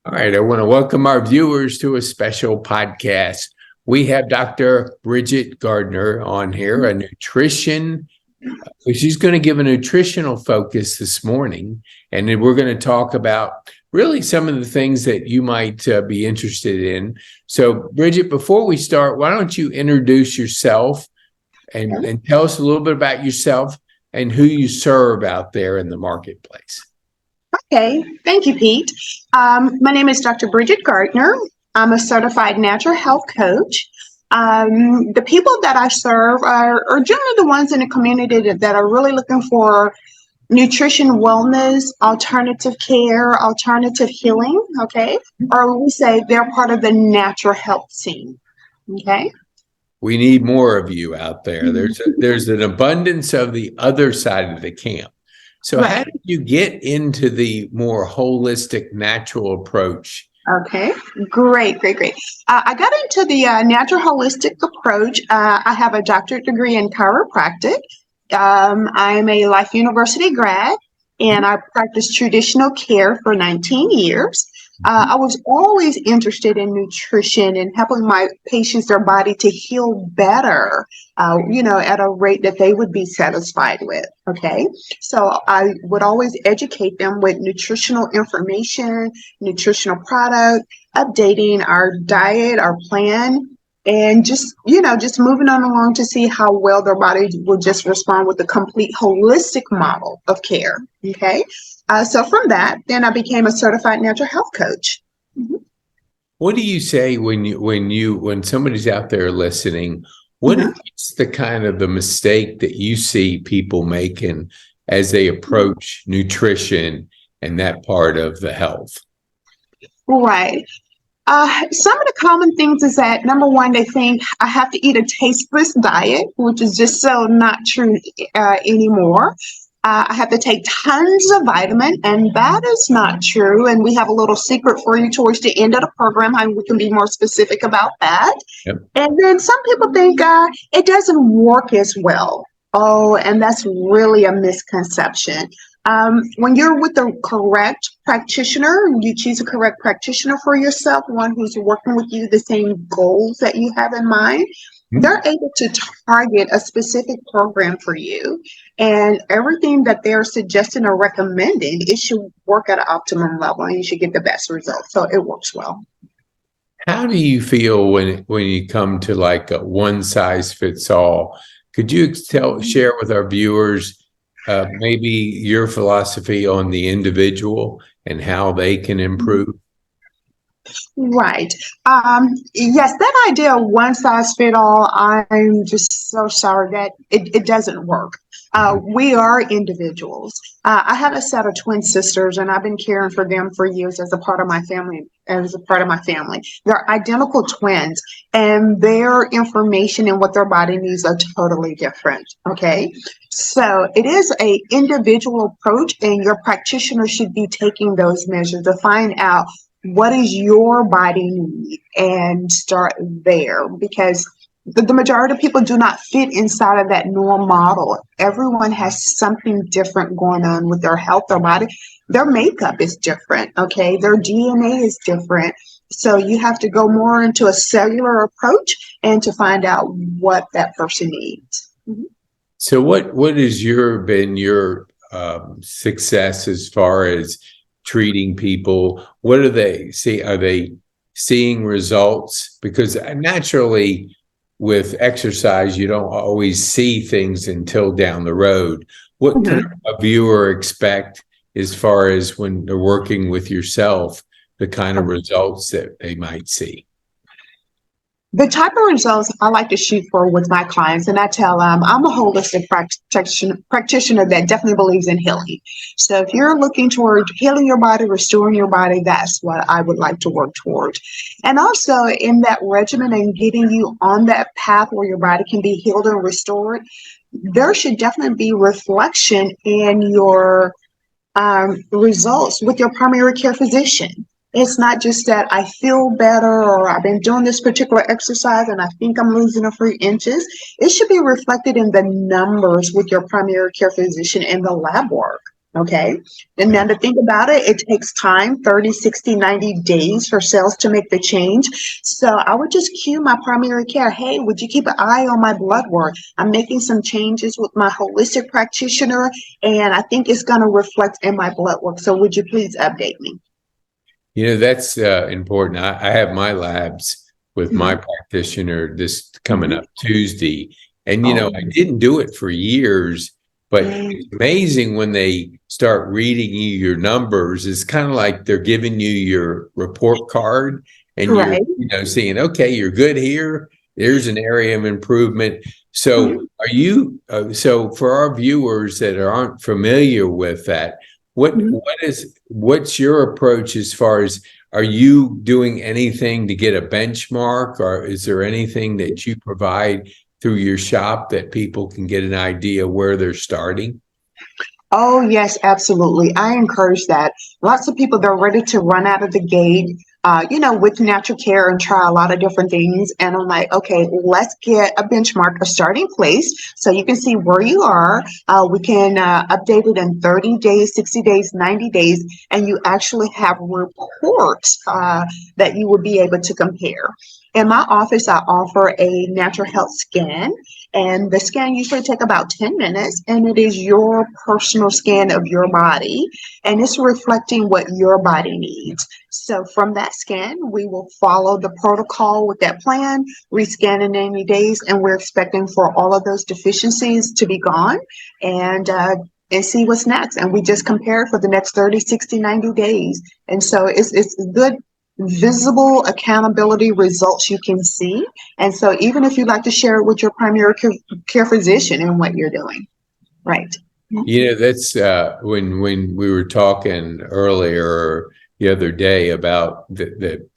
All right, I want to welcome our viewers to a special podcast. We have Dr. Bridget Gardner on here, a nutrition. She's going to give a nutritional focus this morning, and then we're going to talk about really some of the things that you might be interested in. So, Bridget, before we start, why don't you introduce yourself and tell us a little bit about yourself and who you serve out there in the marketplace? Okay, thank you, Pete. My name is Dr. Bridget Gardner. I'm a certified natural health coach. The people that I serve are generally the ones in the community that are really looking for nutrition, wellness, alternative care, alternative healing, okay? Or we say they're part of the natural health scene, okay? We need more of you out there. There's an abundance of the other side of the camp. So Right. How did you get into the more holistic, natural approach? Okay, great. I got into the natural holistic approach. I have a doctorate degree in chiropractic. I'm a Life University grad, and I practiced traditional care for 19 years. I was always interested in nutrition and helping my patients, their body to heal better, at a rate that they would be satisfied with. Okay. So I would always educate them with nutritional information, nutritional product, updating our diet, our plan, and just moving on along to see how well their body will just respond with the complete holistic model of care. Okay. So from that, then I became a certified natural health coach. Mm-hmm. What do you say when somebody's out there listening? What is the kind of the mistake that you see people making as they approach nutrition and that part of the health? Right. Some of the common things is that, number one, they think I have to eat a tasteless diet, which is just so not true anymore. I have to take tons of vitamin, and that is not true. And we have a little secret for you towards the end of the program, how we can be more specific about that. Yep. And then some people think it doesn't work as well. Oh, and that's really a misconception. When you're with the correct practitioner, you choose a correct practitioner for yourself, one who's working with you the same goals that you have in mind, they're able to target a specific program for you, and everything that they're suggesting or recommending, it should work at an optimum level and you should get the best results. So it works well. How do you feel when you come to like a one size fits all? Could you share with our viewers maybe your philosophy on the individual and how they can improve? Right. Yes, that idea of one size fit all, I'm just so sorry that it doesn't work. We are individuals. I have a set of twin sisters, and I've been caring for them for years as a part of my family. They're identical twins, and their information and what their body needs are totally different. Okay. So it is an individual approach, and your practitioner should be taking those measures to find out what is your body need and start there, because the majority of people do not fit inside of that norm model. Everyone has something different going on with their health, their body. Their makeup is different, okay? Their DNA is different. So you have to go more into a cellular approach and to find out what that person needs. Mm-hmm. So what has been your success as far as treating people? What do they see? Are they seeing results? Because naturally with exercise, you don't always see things until down the road. What can a viewer expect as far as when they're working with yourself, the kind of results that they might see? The type of results I like to shoot for with my clients, and I tell them I'm a holistic practitioner that definitely believes in healing. So if you're looking toward healing your body, restoring your body, that's what I would like to work toward. And also in that regimen and getting you on that path where your body can be healed and restored, there should definitely be reflection in your results with your primary care physician. It's not just that I feel better or I've been doing this particular exercise and I think I'm losing a few inches. It should be reflected in the numbers with your primary care physician and the lab work. Okay. And now to think about it, it takes time, 30, 60, 90 days for cells to make the change. So I would just cue my primary care. Hey, would you keep an eye on my blood work? I'm making some changes with my holistic practitioner, and I think it's going to reflect in my blood work. So would you please update me? That's important. I have my labs with my Mhm. practitioner this coming Mhm. up Tuesday. And, Oh, I didn't do it for years, but mm, it's amazing when they start reading you your numbers. It's kind of like they're giving you your report card and you're, right. saying, okay, you're good here. There's an area of improvement. So Mhm. so for our viewers that aren't familiar with that, Mhm. what's your approach as far as, are you doing anything to get a benchmark, or is there anything that you provide through your shop that people can get an idea where they're starting? Oh, yes, absolutely. I encourage that. Lots of people, they're ready to run out of the gate, with natural care and try a lot of different things. And I'm like, okay, let's get a benchmark, a starting place so you can see where you are. We can update it in 30 days, 60 days, 90 days, and you actually have reports that you will be able to compare. In my office, I offer a natural health scan, and the scan usually take about 10 minutes, and it is your personal scan of your body, and it's reflecting what your body needs. So from that scan, we will follow the protocol with that plan, rescan in 90 days, and we're expecting for all of those deficiencies to be gone, and see what's next. And we just compare for the next 30, 60, 90 days. And so it's good visible accountability results you can see. And so even if you'd like to share it with your primary care physician and what you're doing. Right. That's when we were talking earlier the other day about the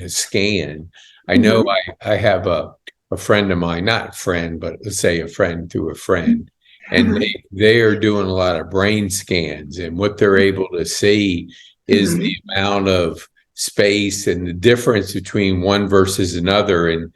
scan. I know Mhm. I have a friend of mine, not a friend, but let's say a friend through a friend, and Mhm. they are doing a lot of brain scans, and what they're able to see is the Mhm. amount of space and the difference between one versus another. And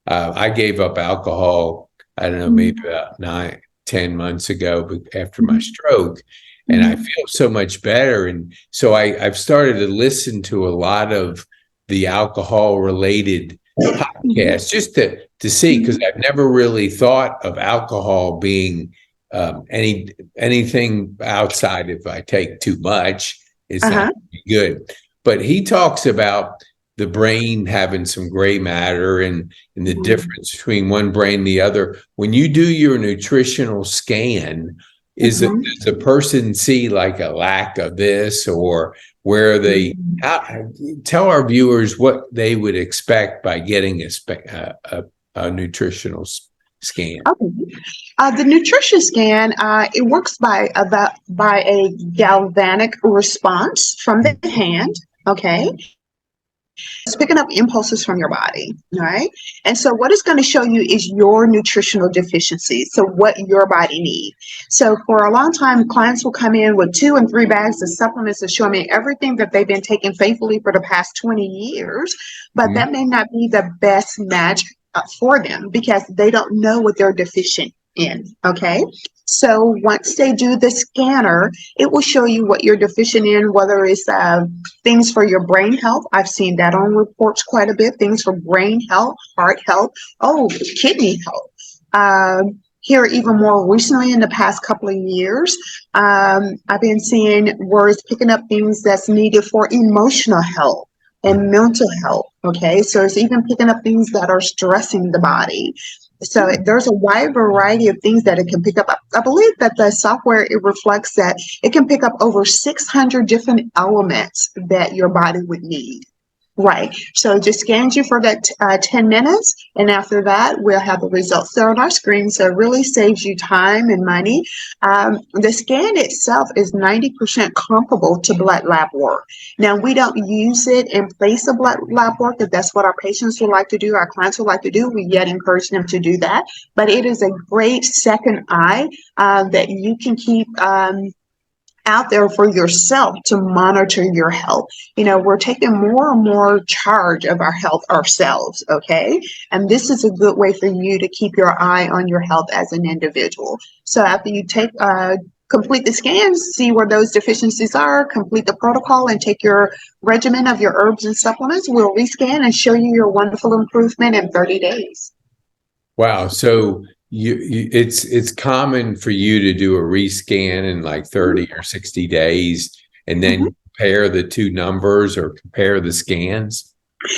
I gave up alcohol, I don't know, maybe Mhm. about 10 months ago, but after my Mhm. stroke, and I Mhm. feel so much better. And so I've started to listen to a lot of the alcohol related Mhm. podcasts just to see, because Mhm. I've never really thought of alcohol being anything outside. If I take too much, it's not Uh-huh. good. But he talks about the brain having some gray matter, and the Mhm. difference between one brain and the other. When you do your nutritional scan, Mhm. does the person see like a lack of this, or where they, Mhm. tell our viewers what they would expect by getting a nutritional scan? Okay. The nutrition scan, it works by a galvanic response from the hand. Okay. It's picking up impulses from your body, all right? And so what it's going to show you is your nutritional deficiency, so what your body needs. So for a long time, clients will come in with 2 and 3 bags of supplements to show me everything that they've been taking faithfully for the past 20 years, but Mhm. that may not be the best match for them because they don't know what they're deficient in, okay? So once they do the scanner, it will show you what you're deficient in, whether it's things for your brain health. I've seen that on reports quite a bit. Things for brain health, heart health, oh, kidney health. Here, even more recently, in the past couple of years, I've been seeing where it's picking up things that's needed for emotional health and mental health. Okay, so it's even picking up things that are stressing the body. So there's a wide variety of things that it can pick up. I believe that the software, it reflects that it can pick up over 600 different elements that your body would need. Right. So it just scans you for that 10 minutes. And after that, we'll have the results there on our screen. So it really saves you time and money. The scan itself is 90% comparable to blood lab work. Now, we don't use it in place of blood lab work if that's what our patients would like to do, our clients would like to do. We yet encourage them to do that. But it is a great second eye that you can keep out there for yourself to monitor your health. We're taking more and more charge of our health ourselves, okay? And this is a good way for you to keep your eye on your health as an individual. So after you take complete the scans, see where those deficiencies are, complete the protocol, and take your regimen of your herbs and supplements. We'll rescan and show you your wonderful improvement in 30 days. Wow. So it's common for you to do a rescan in like 30 or 60 days and then compare the two numbers or compare the scans?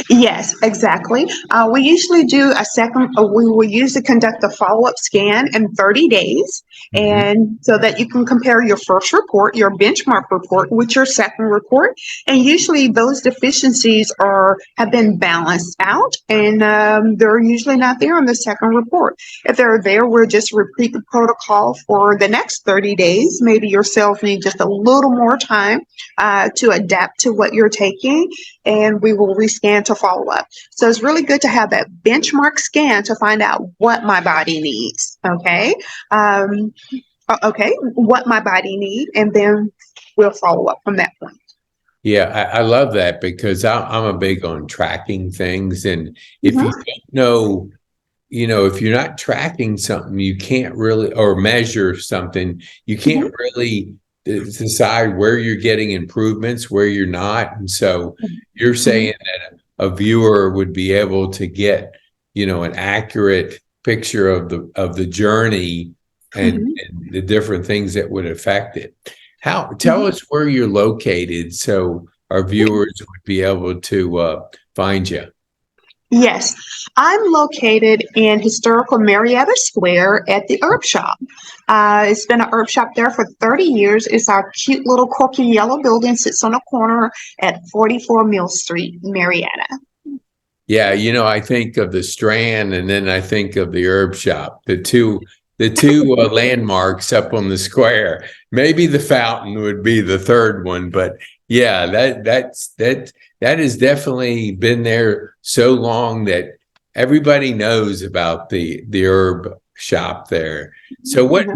Yes, exactly. We usually do a second, we will usually conduct a follow-up scan in 30 days. And so that you can compare your first report, your benchmark report, with your second report. And usually those deficiencies have been balanced out, and they're usually not there on the second report. If they're there, we'll just repeat the protocol for the next 30 days. Maybe your cells need just a little more time to adapt to what you're taking, and we will rescan to follow up. So it's really good to have that benchmark scan to find out what my body needs. Okay. What my body needs, and then we'll follow up from that point. Yeah, I love that because I'm a big on tracking things. And if you don't know, if you're not tracking something, you can't really, or measure something, you can't really decide where you're getting improvements, where you're not. And so you're saying that a viewer would be able to get, an accurate picture of the journey and the different things that would affect it. Tell us where you're located so our viewers would be able to find you. Yes, I'm located in historical Marietta Square at the Herb Shop. It's been an herb shop there for 30 years. It's our cute little quirky yellow building, sits on a corner at 44 Mill Street, Marietta. Yeah, I think of the Strand, and then I think of the Herb Shop, the two landmarks up on the square. Maybe the fountain would be the third one, but yeah, that has definitely been there so long that everybody knows about the Herb Shop there. So what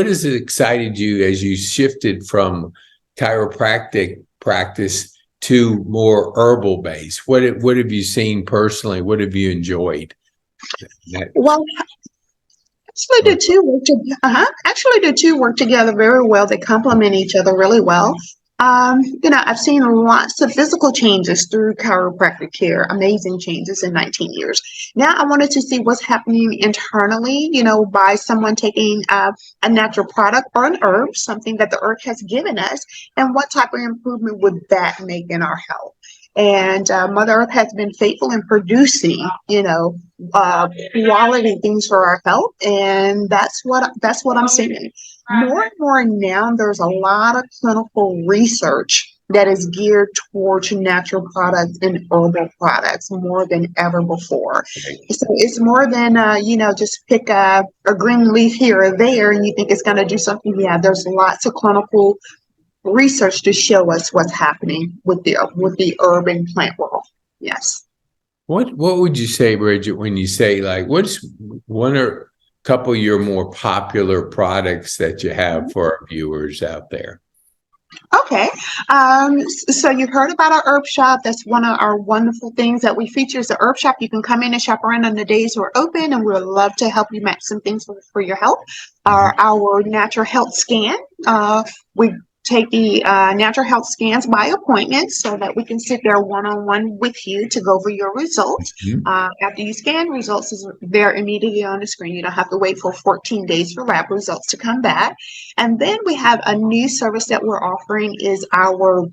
has excited you as you shifted from chiropractic practice to more herbal base? What have you seen personally? What have you enjoyed? Well, actually, the two work together very well. They complement each other really well. I've seen lots of physical changes through chiropractic care, amazing changes in 19 years. Now I wanted to see what's happening internally, by someone taking a natural product or an herb, something that the earth has given us, and what type of improvement would that make in our health. And Mother Earth has been faithful in producing, quality things for our health, and that's what I'm seeing. More and more now, there's a lot of clinical research that is geared towards natural products and herbal products more than ever before. So it's more than just pick a green leaf here or there, and you think it's going to do something. Yeah, there's lots of clinical research to show us what's happening with the urban plant world. Yes. What would you say, Bridget, when you say, like, what's one or couple of your more popular products that you have for our viewers out there? Okay. So you've heard about our herb shop. That's one of our wonderful things that we feature is the herb shop. You can come in and shop around on the days we're open, and we'd love to help you match some things for your health. Our natural health scan. We take the natural health scans by appointment so that we can sit there one-on-one with you to go over your results. After you scan, results is there immediately on the screen. You don't have to wait for 14 days for lab results to come back. And then we have a new service that we're offering is our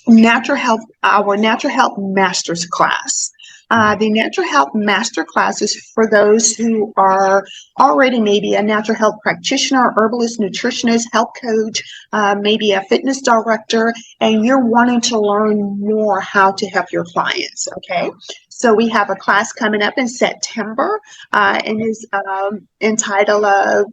natural health master's class. The natural health master class is for those who are already maybe a natural health practitioner, herbalist, nutritionist, health coach, maybe a fitness director, and you're wanting to learn more how to help your clients. Okay, so we have a class coming up in September, and is entitled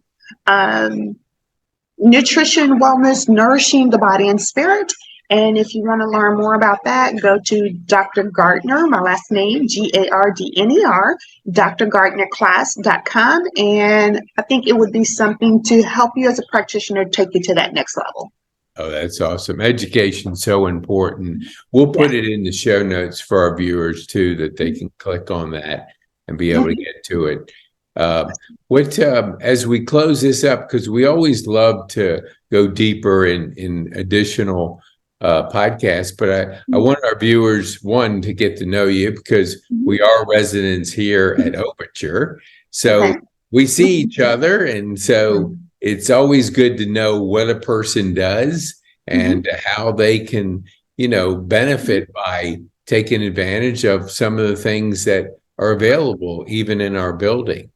Nutrition, Wellness, Nourishing the Body and Spirit. And if you want to learn more about that, go to Dr. Gardner, my last name, Gardner, drgardnerclass.com. And I think it would be something to help you as a practitioner take you to that next level. Oh, that's awesome. Education's so important. We'll put it in the show notes for our viewers too, that they can click on that and be able to get to it. As we close this up, because we always love to go deeper in additional podcasts, but I want our viewers, one, to get to know you because we are residents here at Overture. So we see each other. And so it's always good to know what a person does and how they can, benefit by taking advantage of some of the things that are available even in our building.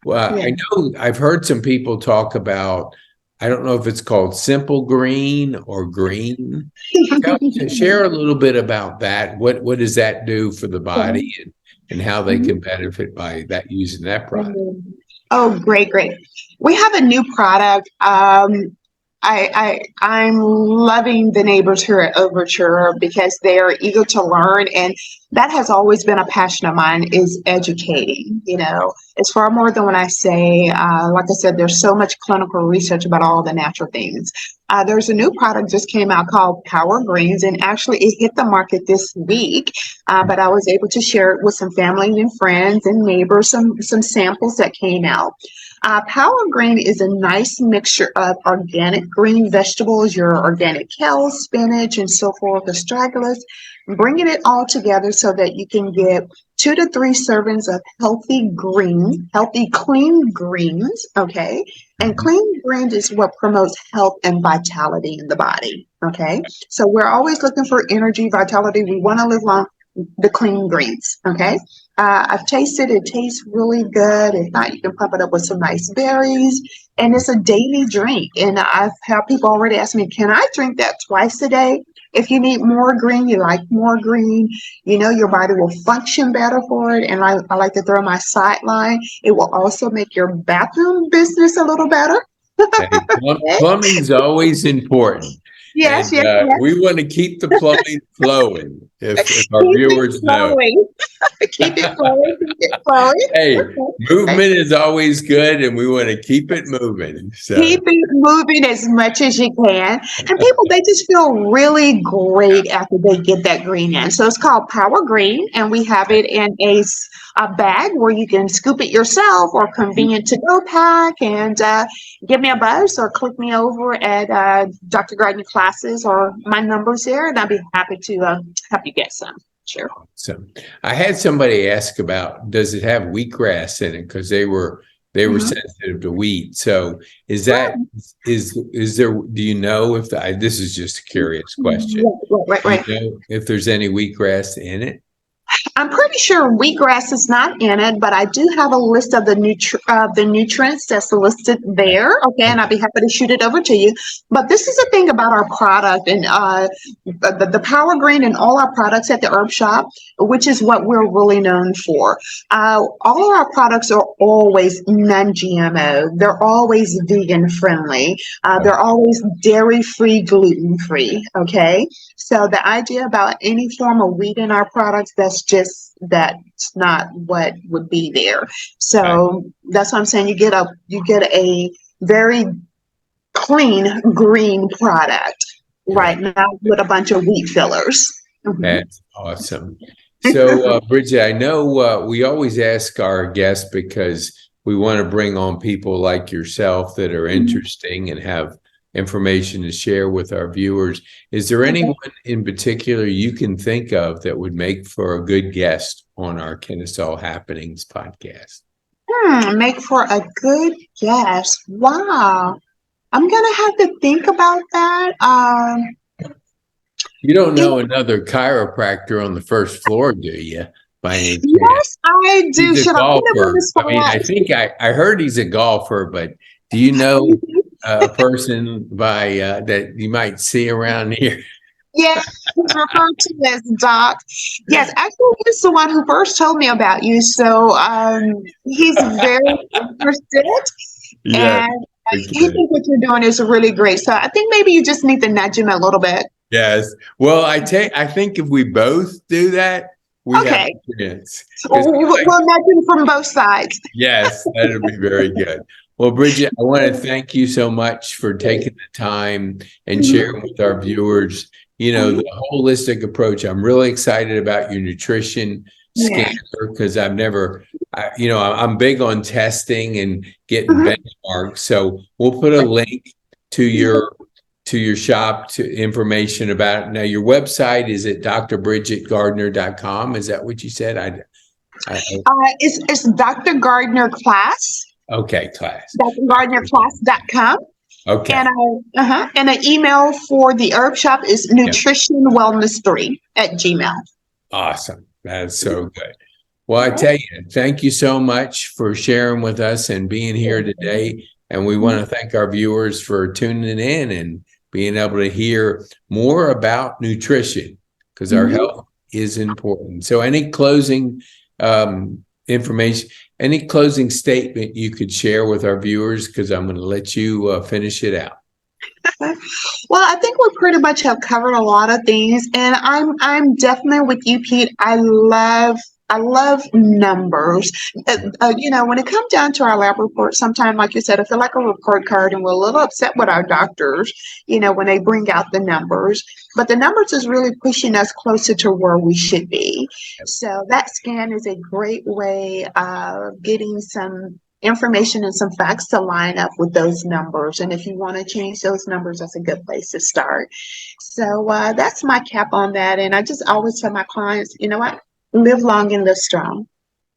Well, I know I've heard some people talk about, I don't know if it's called Simple Green or Green. Share a little bit about that. What does that do for the body and how they can benefit by that using that product? Oh, great. We have a new product. I'm loving the neighbors here at Overture because they are eager to learn, and that has always been a passion of mine, is educating. It's far more than when I say, like I said, there's so much clinical research about all the natural things. There's a new product just came out called Power Greens, and actually it hit the market this week, but I was able to share it with some family and friends and neighbors, some samples that came out. Power Green is a nice mixture of organic green vegetables, your organic kale, spinach, and so forth, astragalus, bringing it all together so that you can get 2 to 3 servings of healthy, clean greens, okay? And clean greens is what promotes health and vitality in the body, okay? So we're always looking for energy, vitality. We want to live long. The clean greens, okay? I've tasted it. It tastes really good. If not, you can pump it up with some nice berries. And it's a daily drink. And I've had people already ask me, can I drink that twice a day? If you need more green, you like more green, your body will function better for it. And I like to throw my sideline. It will also make your bathroom business a little better. Plumbing's always important. Yes. We want to keep the plumbing flowing. If our viewers know, keep it flowing. Hey, movement is always good, and we want to keep it moving. So. Keep it moving as much as you can, and people, they just feel really great after they get that green in. So it's called Power Green, and we have it in a bag where you can scoop it yourself, or convenient to go pack. And give me a buzz or click me over at Dr. Gardner classes or my number's there, and I'd be happy to help you get some. Sure. So I had somebody ask about, does it have wheatgrass in it? Because they were sensitive to wheat. So is there, do you know if this is just a curious question. Right. Do you know if there's any wheatgrass in it? I'm pretty sure wheatgrass is not in it, but I do have a list of the nutrients that's listed there. Okay, and I'll be happy to shoot it over to you. But this is the thing about our product, and the Power Green and all our products at the Herb Shop, which is what we're really known for. All of our products are always non-GMO. They're always vegan friendly. They're always dairy-free, gluten-free. Okay. So the idea about any form of wheat in our products, that's not what would be there. So that's what I'm saying. You get a very clean green product, right? Not with a bunch of wheat fillers. That's awesome. So Bridget, I know we always ask our guests, because we want to bring on people like yourself that are interesting and have information to share with our viewers. Is there anyone in particular you can think of that would make for a good guest on our Kennesaw Happenings podcast? Make for a good guest. Wow. I'm going to have to think about that. You don't know another chiropractor on the first floor, do you? By any chance? Yes, I do. He's a Should golfer. I mean, I think I heard he's a golfer, but do you know a person by that you might see around here? Yeah, he's referred to as Doc. Yes, actually, he's the one who first told me about you. So he's very interested, and he thinks what you're doing is really great. So I think maybe you just need to nudge him a little bit. Yes. Well, I think if we both do that, we have a chance. We'll nudge him from both sides. Yes, that'll be very good. Well, Bridget, I want to thank you so much for taking the time and sharing with our viewers, the holistic approach. I'm really excited about your nutrition Yeah. scanner because I've never, I'm big on testing and getting Mhm. benchmarks. So we'll put a link to your shop to information about it. Now your website is at drbridgetgardner.com. Is that what you said? I It's Dr. Gardner Class, okay, class. drgardnerclass.com. Okay. And and an email for the herb shop is Yeah. nutritionwellness3@gmail. Awesome. That's so good. Well, I tell you, thank you so much for sharing with us and being here today. And we want to thank our viewers for tuning in and being able to hear more about nutrition because our health is important. So, any closing information, any closing statement you could share with our viewers? Because I'm going to let you finish it out. Well, I think we pretty much have covered a lot of things, and I'm definitely with you, Pete. I love numbers. When it comes down to our lab report, sometimes, like you said, I feel like a report card, and we're a little upset with our doctors, when they bring out the numbers. But the numbers is really pushing us closer to where we should be. So that scan is a great way of getting some information and some facts to line up with those numbers. And if you want to change those numbers, that's a good place to start. So that's my cap on that. And I just always tell my clients, you know what? Live long and live strong.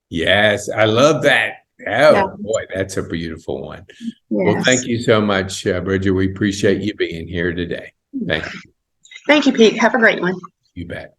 Yes, I love that. Yeah. Oh, boy, that's a beautiful one. Well, thank Yes. you so much, Bridget. We appreciate you being here today. Thank you. Thank you, Pete. Have a great one. You bet.